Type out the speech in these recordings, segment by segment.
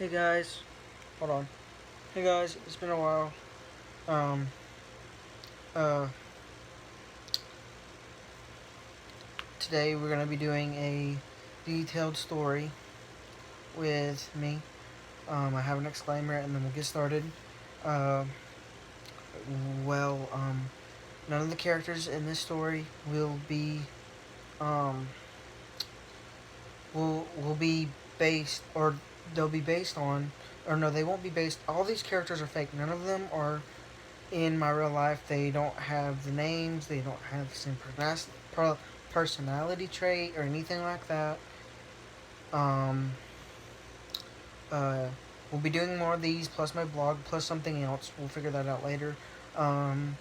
Hey guys, hold on. Hey guys, it's been a while. Um, uh, Today we're gonna be doing a detailed story with me. I have an exclaimer and then we'll get started. Uh, well, none of the characters in this story um, will be based, or they'll be based on, or no, they won't be based. All these characters are fake. None of them are in my real life. They don't have the names. They don't have the same personality trait or anything like that. Um, uh, we'll be doing more of these, plus my blog, plus something else. We'll figure that out later. Um,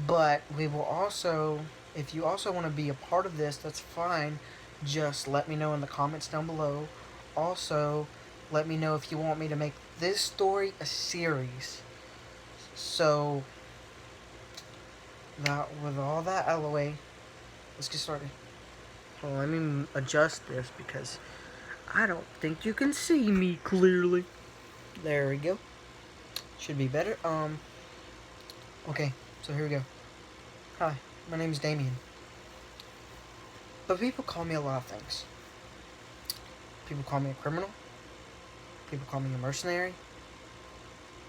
but we will also, if you also want to be a part of this, that's fine. Just let me know in the comments down below. Also, let me know if you want me to make this story a series. So, that with all that out of the way, let's get started. Well, let me adjust this because I don't think you can see me clearly. There we go. Should be better. Okay, so here we go. Hi, my name is Damien. But people call me a lot of things. People call me a criminal. People call me a mercenary.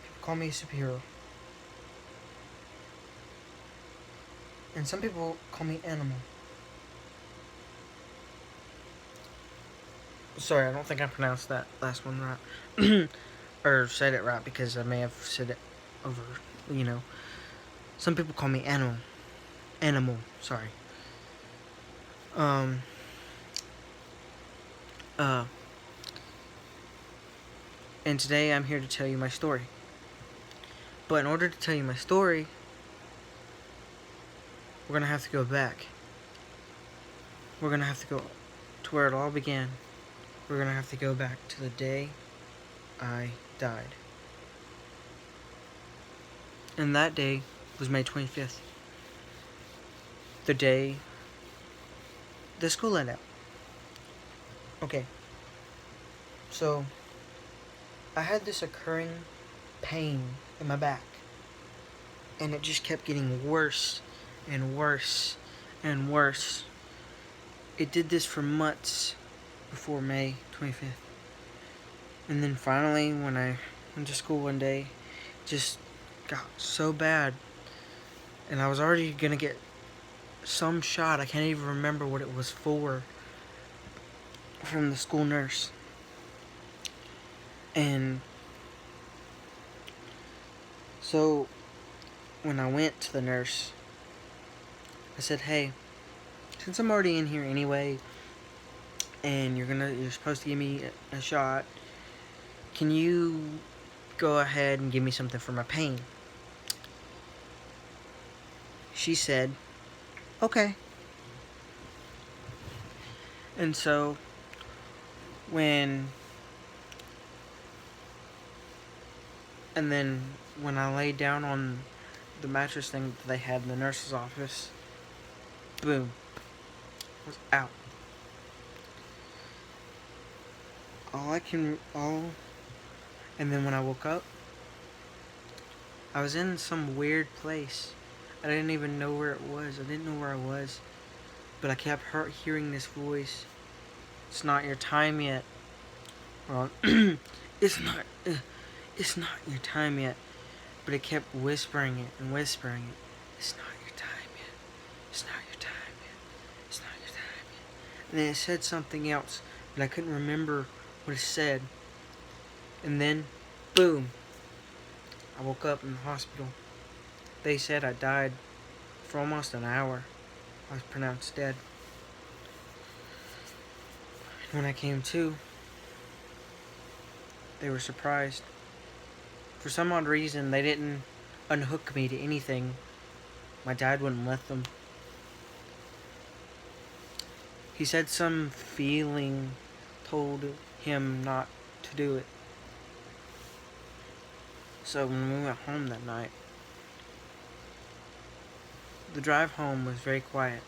People call me a superhero. And some people call me animal. Sorry, I don't think I pronounced that last one right. Or said it right because I may have said it over, you know. Some people call me animal. Animal, sorry. Um, uh, and today I'm here to tell you my story. But in order to tell you my story, we're gonna have to go back. We're gonna have to go to where it all began. We're gonna have to go back to the day I died. And that day was May 25th. The day the school let out. Okay, so I had this occurring pain in my back. And it just kept getting worse and worse and worse. It did this for months before May 25th. And then finally, when I went to school one day, it just got so bad. And I was already gonna get some shot, I can't even remember what it was for, from the school nurse. And so when I went to the nurse, I said, hey, since I'm already in here anyway, and you're supposed to give me a shot, can you go ahead and give me something for my pain? She said, okay. And so when and then when I laid down on the mattress thing that they had in the nurse's office, boom, I was out. And then when I woke up, I was in some weird place. I didn't even know where it was. I didn't know where I was. But I kept hearing this voice. It's not your time yet. Well, it's not. It's not your time yet. But it kept whispering it and whispering it. It's not your time yet. It's not your time yet. It's not your time yet. And then it said something else, but I couldn't remember what it said. And then, boom, I woke up in the hospital. They said I died for almost an hour. I was pronounced dead. And when I came to, they were surprised. For some odd reason, they didn't unhook me to anything. My dad wouldn't let them. He said some feeling told him not to do it. So when we went home that night, the drive home was very quiet,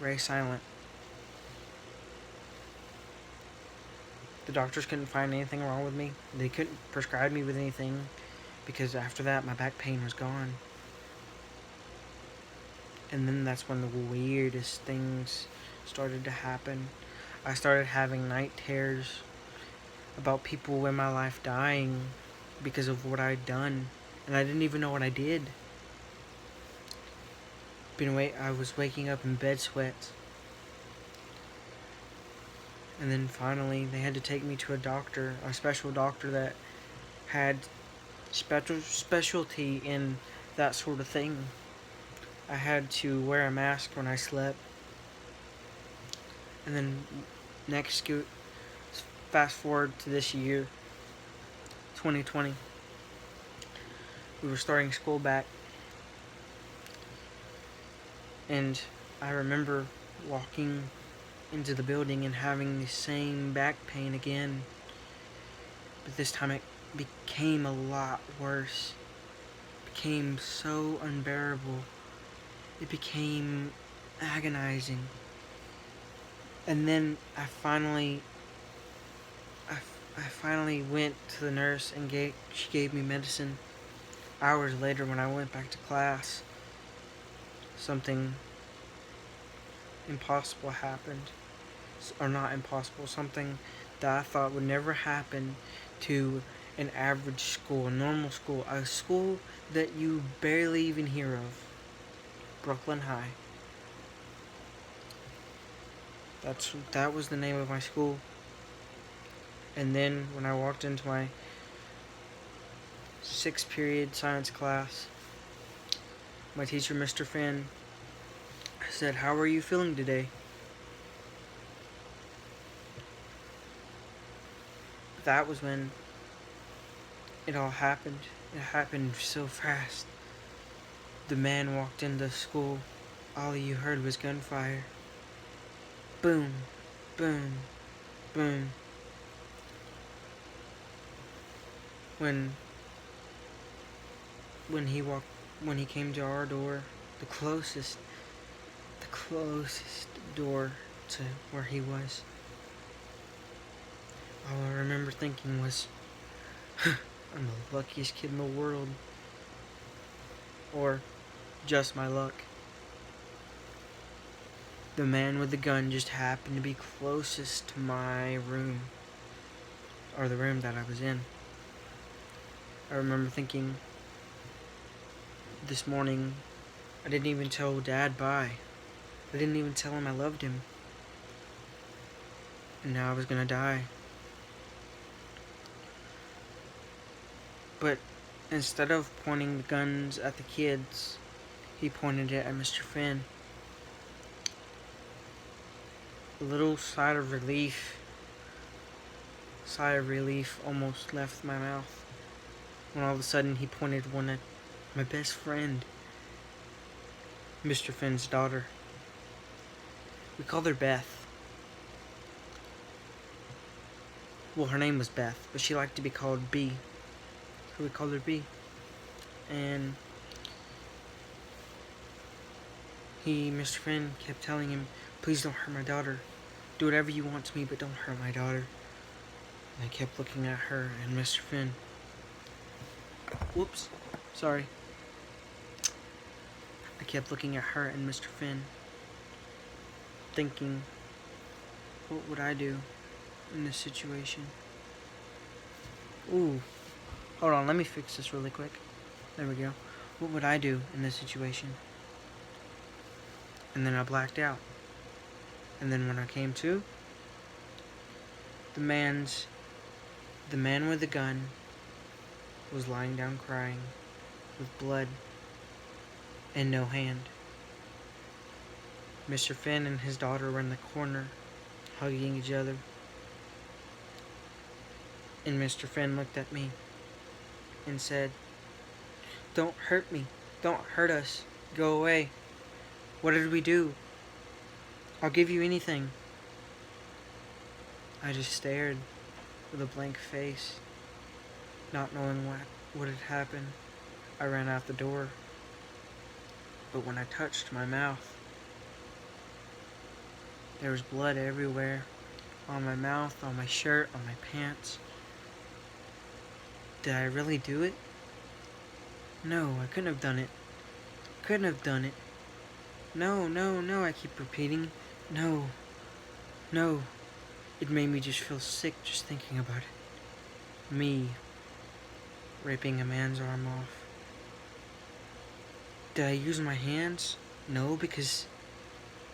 very silent. The doctors couldn't find anything wrong with me. They couldn't prescribe me with anything because after that my back pain was gone. And then that's when the weirdest things started to happen. I started having night terrors about people in my life dying because of what I'd done, and I didn't even know what I did. I was waking up in bed sweats. And then finally they had to take me to a special doctor that had specialty in that sort of thing. I had to wear a mask when I slept. And then fast forward to this year, 2020. We were starting school back. And I remember walking into the building and having the same back pain again. But this time it became a lot worse. It became so unbearable. It became agonizing. And then I finally went to the nurse and she gave me medicine. Hours later when I went back to class, something impossible happened. Or not impossible, something that I thought would never happen to an average school, a normal school, a school that you barely even hear of. Brooklyn High. That was the name of my school. And then when I walked into my 6th period science class, my teacher, Mr. Finn, said, "How are you feeling today?" That was when it all happened. It happened so fast. The man walked into school. All you heard was gunfire. Boom, boom, boom. When he came to our door, the closest door to where he was, all I remember thinking was, I'm the luckiest kid in the world. Or just my luck. The man with the gun just happened to be closest to my room, or the room that I was in. I remember thinking, this morning, I didn't even tell Dad bye. I didn't even tell him I loved him. And now I was gonna die. But instead of pointing the guns at the kids, he pointed it at Mr. Finn. A little sigh of relief almost left my mouth when all of a sudden he pointed one at my best friend, Mr. Finn's daughter. We called her Beth. Well, her name was Beth, but she liked to be called B. So we called her B. And Mr. Finn, kept telling him, "Please don't hurt my daughter. Do whatever you want to me, but don't hurt my daughter." And I kept looking at her and Mr. Finn. Whoops. Sorry. I kept looking at her and Mr. Finn, thinking, what would I do in this situation? Ooh. Hold on, let me fix this really quick. There we go. What would I do in this situation? And then I blacked out. And then when I came to, the man with the gun was lying down crying with blood and no hand. Mr. Finn and his daughter were in the corner hugging each other. And Mr. Finn looked at me and said, "Don't hurt me. Don't hurt us. Go away. What did we do? I'll give you anything." I just stared with a blank face, not knowing what had happened. I ran out the door. But when I touched my mouth, there was blood everywhere. on my mouth, on my shirt, on my pants. Did I really do it? No, I couldn't have done it. Couldn't have done it. No, no, no, I keep repeating. No, no. It made me just feel sick just thinking about it. Me ripping a man's arm off. Did I use my hands? No, because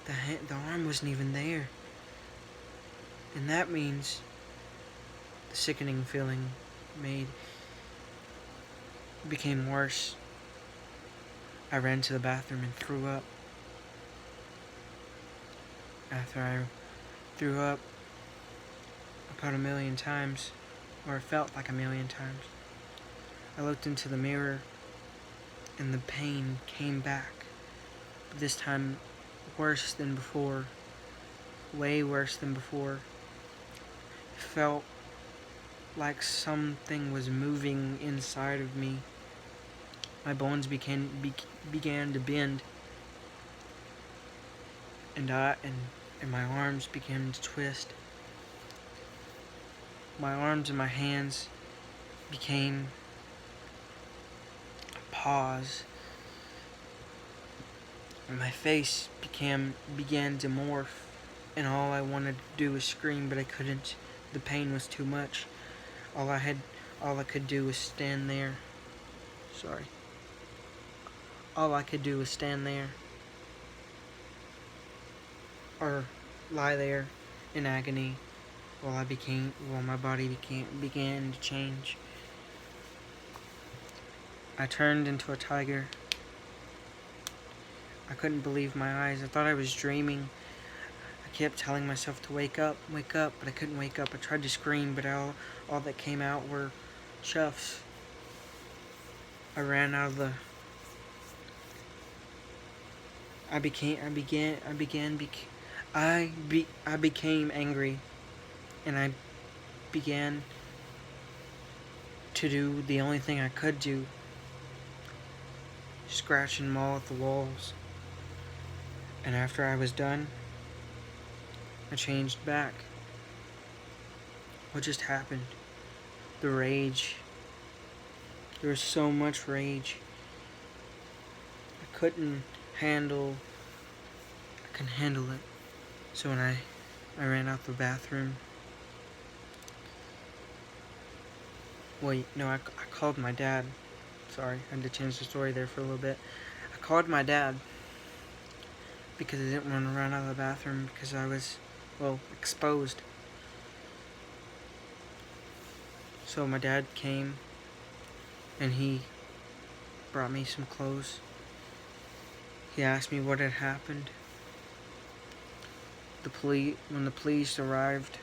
the arm wasn't even there. And that means the sickening feeling became worse. I ran to the bathroom and threw up. After I threw up about 1,000,000 times, or it felt like 1,000,000 times, I looked into the mirror and the pain came back. But this time worse than before. Way worse than before. It felt like something was moving inside of me. My bones began to bend, and my arms began to twist. My arms and my hands became paws, and my face began to morph. And all I wanted to do was scream, but I couldn't. The pain was too much. All I could do was stand there. Sorry. All I could do was stand there, or lie there in agony while my body began to change. I turned into a tiger. I couldn't believe my eyes. I thought I was dreaming. I kept telling myself to wake up, but I couldn't wake up. I tried to scream, but all that came out were chuffs. I ran out of the. I became angry, and I began to do the only thing I could do: scratch and maul at the walls. And after I was done, I changed back. What just happened? The rage. There was so much rage. I couldn't handle it. So when I ran out the bathroom. Wait, no, I called my dad. Sorry, I had to change the story there for a little bit. I called my dad because I didn't want to run out of the bathroom because I was, exposed. So my dad came and he brought me some clothes. He asked me what had happened. When the police arrived,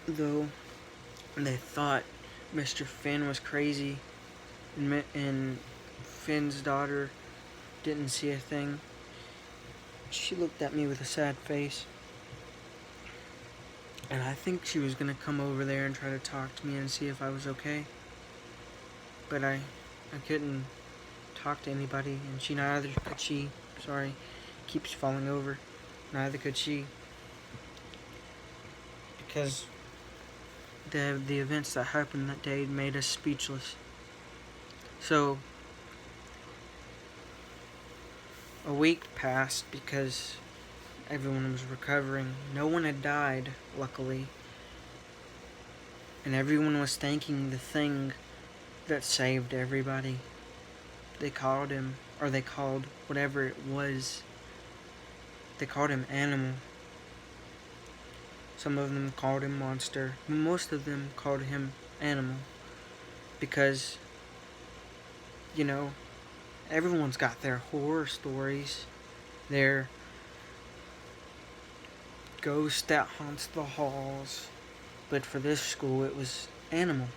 though, they thought Mr. Finn was crazy, and Finn's daughter didn't see a thing. She looked at me with a sad face, and I think she was gonna come over there and try to talk to me and see if I was okay. But I couldn't talk to anybody, and neither could she. Sorry, keeps falling over. Neither could she, because the events that happened that day made us speechless. So a week passed because everyone was recovering. No one had died, luckily, and everyone was thanking the thing that saved everybody. They called whatever it was. They called him Animal. Some of them called him Monster. Most of them called him Animal. Because, everyone's got their horror stories. Their ghost that haunts the halls. But for this school, it was Animal.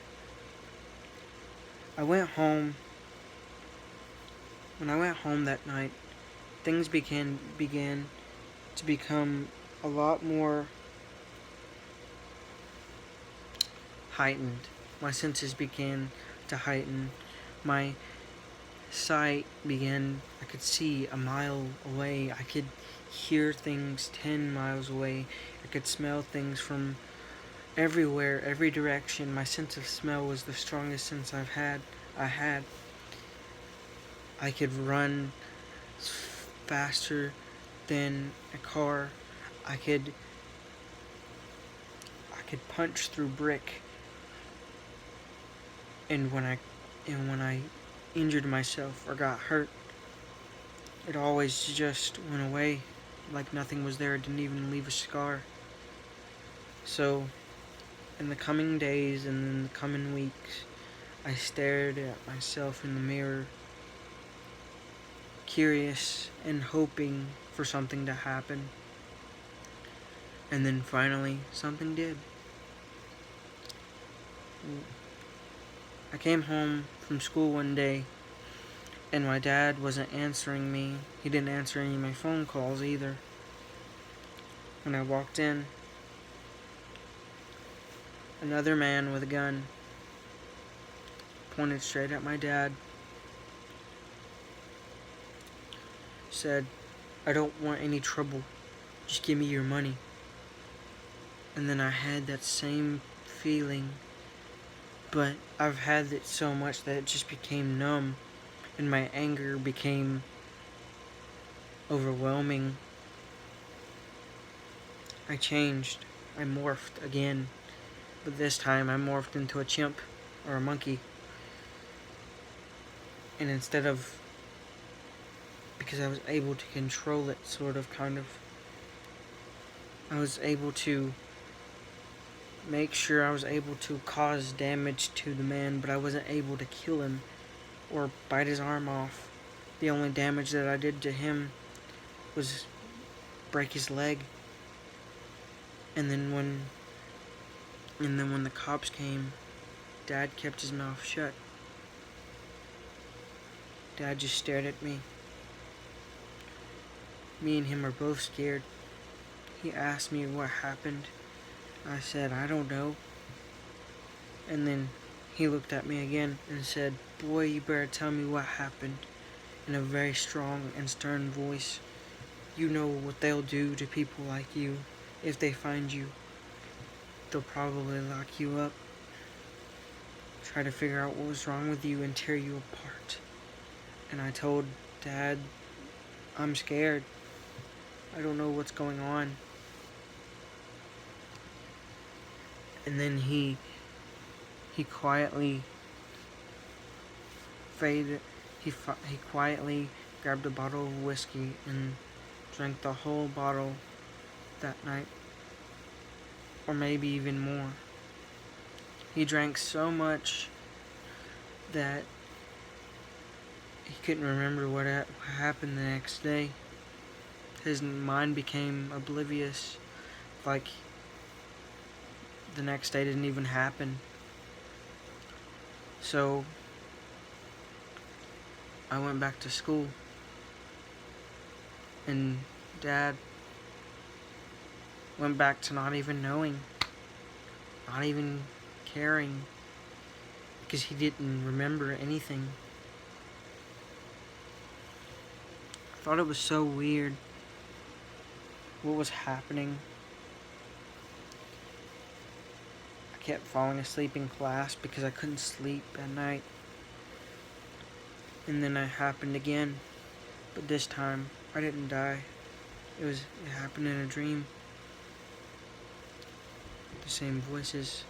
I went home. When I went home that night, things began to become a lot more heightened. My senses began to heighten. My sight I could see a mile away. I could hear things 10 miles away. I could smell things from everywhere, every direction. My sense of smell was the strongest sense I had. I could run faster than a car. I could I could punch through brick. And when I injured myself or got hurt, it always just went away like nothing was there. It didn't even leave a scar. So in the coming days and in the coming weeks, I stared at myself in the mirror, curious and hoping for something to happen. And then finally, something did. I came home from school one day, and my dad wasn't answering me. He didn't answer any of my phone calls either. When I walked in, another man with a gun pointed straight at my dad, said, "I don't want any trouble. Just give me your money." And then I had that same feeling, but I've had it so much that it just became numb, and my anger became overwhelming. I changed. I morphed again, but this time I morphed into a chimp or a monkey. And instead of, because I was able to control it, sort of, kind of, I was able to make sure I was able to cause damage to the man, but I wasn't able to kill him or bite his arm off. The only damage that I did to him was break his leg. And then when the cops came, Dad kept his mouth shut. Dad just stared at me. Me and him were both scared. He asked me what happened. I said, "I don't know." And then he looked at me again and said, "Boy, you better tell me what happened," in a very strong and stern voice. "You know what they'll do to people like you if they find you. They'll probably lock you up, try to figure out what was wrong with you and tear you apart." And I told Dad, "I'm scared. I don't know what's going on." And then he quietly faded. He quietly grabbed a bottle of whiskey and drank the whole bottle that night, or maybe even more. He drank so much that he couldn't remember what happened the next day. His mind became oblivious, like the next day didn't even happen. So I went back to school, and Dad went back to not even knowing, not even caring, because he didn't remember anything. I thought it was so weird what was happening. I kept falling asleep in class because I couldn't sleep at night. And then it happened again, but this time I didn't die. It happened in a dream. The same voices.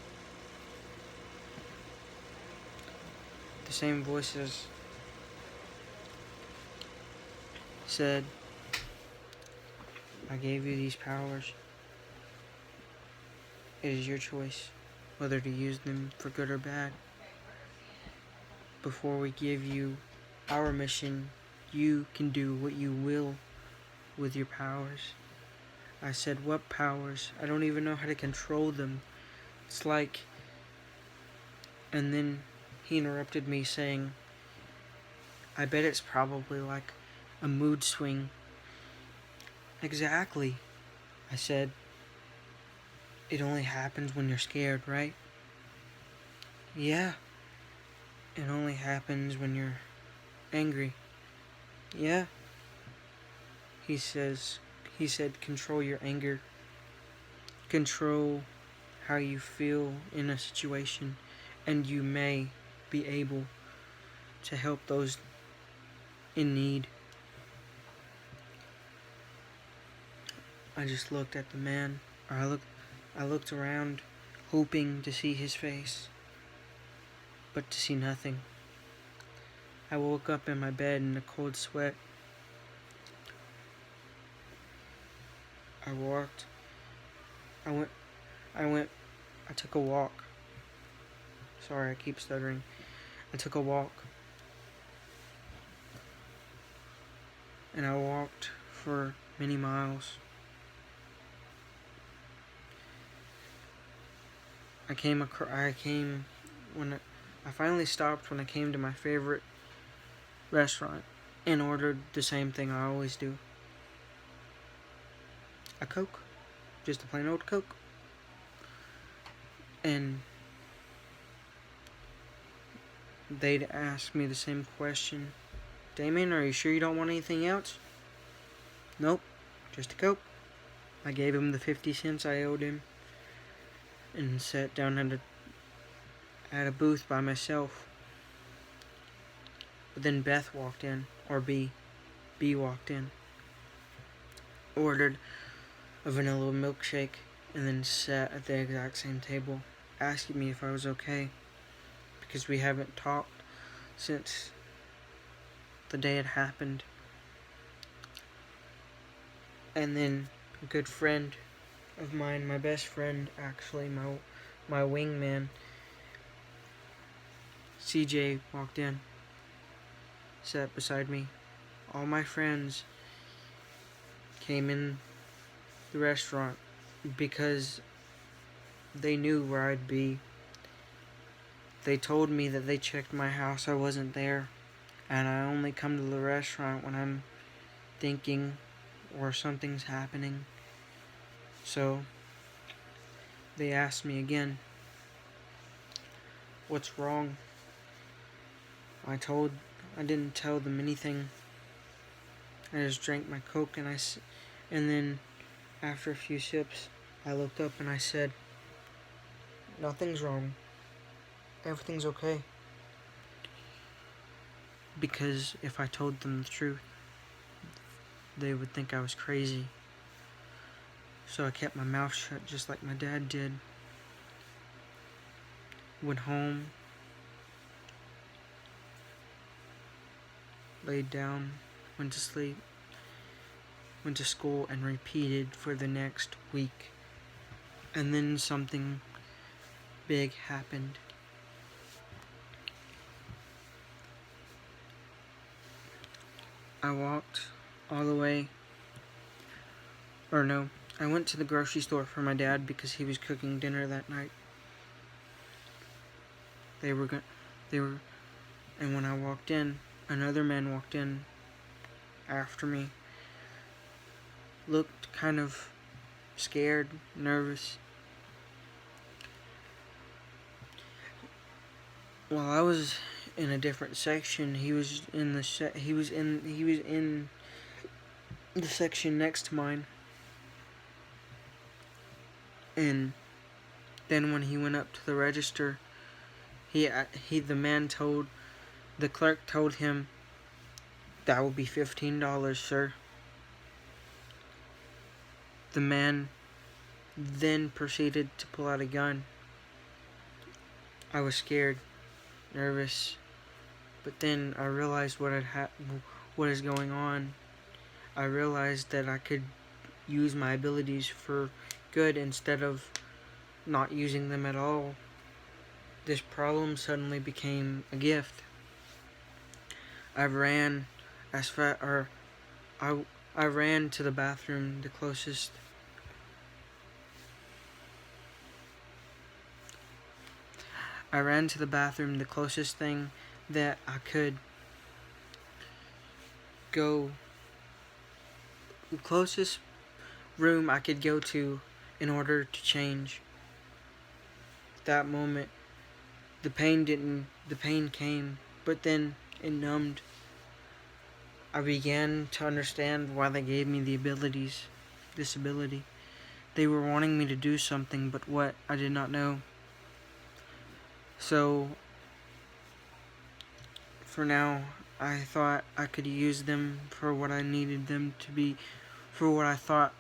The same voices said, "I gave you these powers. It is your choice whether to use them for good or bad. Before we give you our mission, you can do what you will with your powers." I said, "What powers? I don't even know how to control them. It's like..." And then he interrupted me saying, "I bet it's probably like a mood swing." "Exactly," I said. "It only happens when you're scared, right?" "Yeah." "It only happens when you're angry." "Yeah." He he said, control your anger, control how you feel in a situation, and you may be able to help those in need. I just looked at the man, or I looked around, hoping to see his face, but to see nothing. I woke up in my bed in a cold sweat. I walked. I went. I took a walk. Sorry, I keep stuttering. I took a walk. And I walked for many miles. I finally stopped when I came to my favorite restaurant and ordered the same thing I always do. A Coke. Just a plain old Coke. And they'd ask me the same question. Damien, are you sure you don't want anything else? Nope, just a Coke. I gave him the 50 cents I owed him and sat down at a booth by myself. But then Beth walked in, or B walked in, ordered a vanilla milkshake, and then sat at the exact same table, asking me if I was okay, because we haven't talked since the day it happened. And then a good friend of mine, my best friend actually, my wingman, CJ, walked in, sat beside me. All my friends came in the restaurant because they knew where I'd be. They told me that they checked my house, I wasn't there, and I only come to the restaurant when I'm thinking or something's happening. So they asked me again, what's wrong? I didn't tell them anything. I just drank my Coke, and then after a few sips, I looked up and I said, nothing's wrong. Everything's okay. Because if I told them the truth, they would think I was crazy. So I kept my mouth shut just like my dad did. Went home, laid down, went to sleep, went to school, and repeated for the next week. And then something big happened. I walked all the way, I went to the grocery store for my dad because he was cooking dinner that night. And when I walked in, another man walked in after me. Looked kind of scared, nervous. While I was in a different section, he was in the section next to mine. And then when he went up to the register, the clerk told him, that will be $15, sir. The man then proceeded to pull out a gun. I was scared, nervous, but then I realized what is going on. I realized that I could use my abilities for good instead of not using them at all. This problem suddenly became a gift. I ran to the bathroom, the closest. I ran to the bathroom, the closest thing that I could go, the closest room I could go to in order to change. That moment, the pain came, but then it numbed. I began to understand why they gave me the abilities. disability. They were wanting me to do something, but what, I did not know. So, for now, I thought I could use them for what I needed them to be, for what I thought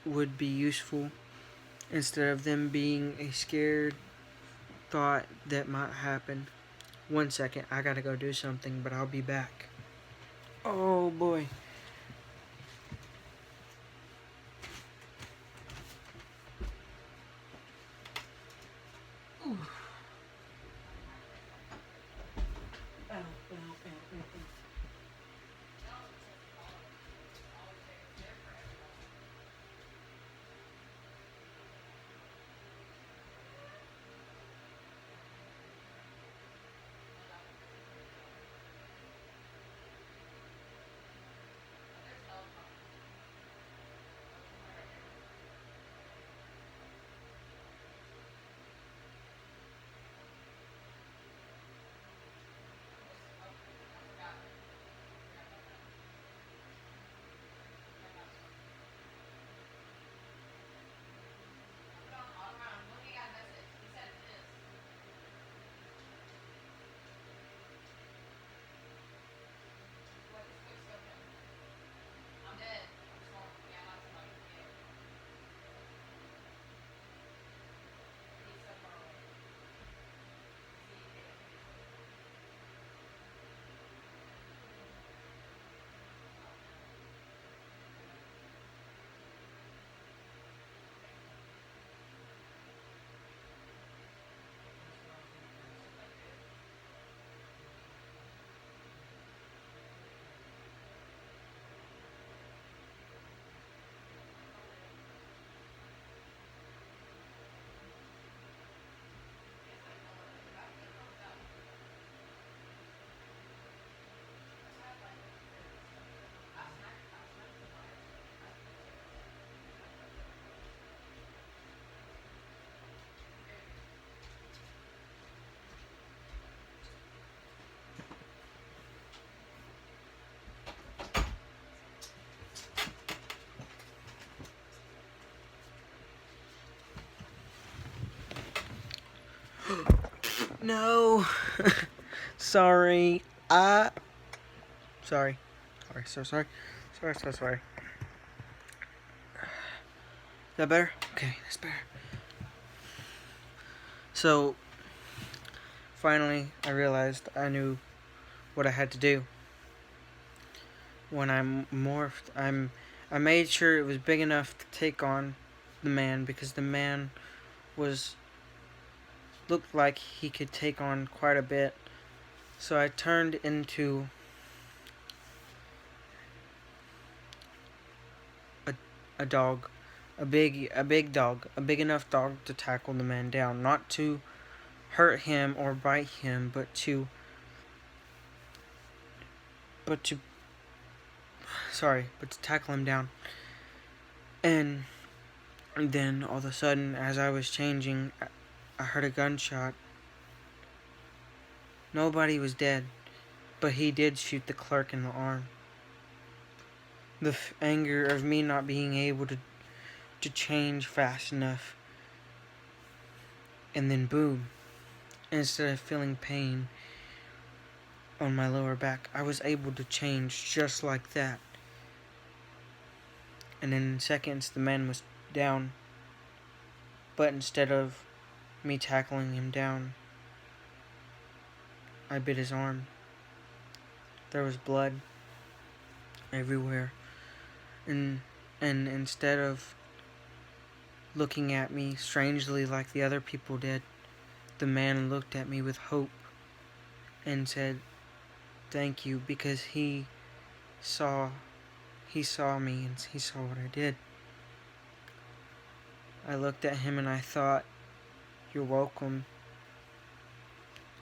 would be useful, instead of them being a scared thought that might happen. 1 second, I gotta go do something, but I'll be back. Oh boy. No. Sorry. Sorry. Sorry. So sorry. Sorry. So sorry. Is that better? Okay, that's better. So, finally, I realized I knew what I had to do. When I morphed, I made sure it was big enough to take on the man, because the man looked like he could take on quite a bit. So I turned into a dog, a big dog, a big enough dog to tackle the man down, not to hurt him or bite him, but to tackle him down. And then all of a sudden, as I was changing, I heard a gunshot. Nobody was dead, but he did shoot the clerk in the arm. The anger of me not being able to change fast enough. And then boom, instead of feeling pain on my lower back, I was able to change just like that. And in seconds, the man was down. But instead of me tackling him down, I bit his arm. There was blood everywhere. And instead of looking at me strangely like the other people did, the man looked at me with hope and said, "Thank you," because he saw me and he saw what I did. I looked at him and I thought, "You're welcome."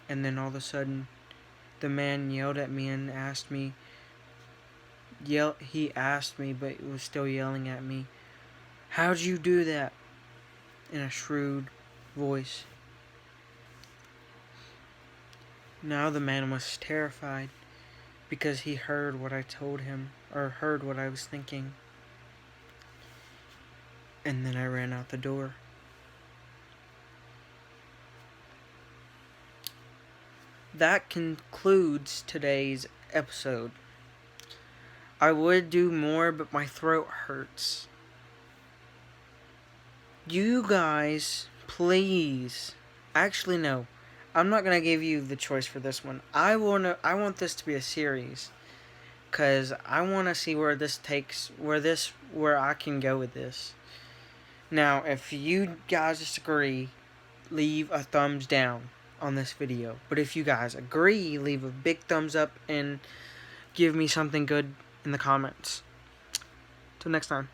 And then all of a sudden, the man yelled at me and asked me, he asked me, but he was still yelling at me, "How'd you do that?" in a shrewd voice. Now the man was terrified because he heard what I told him, or heard what I was thinking. and then I ran out the door. That concludes today's episode. I would do more, but my throat hurts. You guys, please. Actually, no. I'm not gonna give you the choice for this one. I want this to be a series, cause I want to see where this takes, where I can go with this. Now, if you guys disagree, leave a thumbs down on this video. But if you guys agree, leave a big thumbs up and give me something good in the comments. Till next time.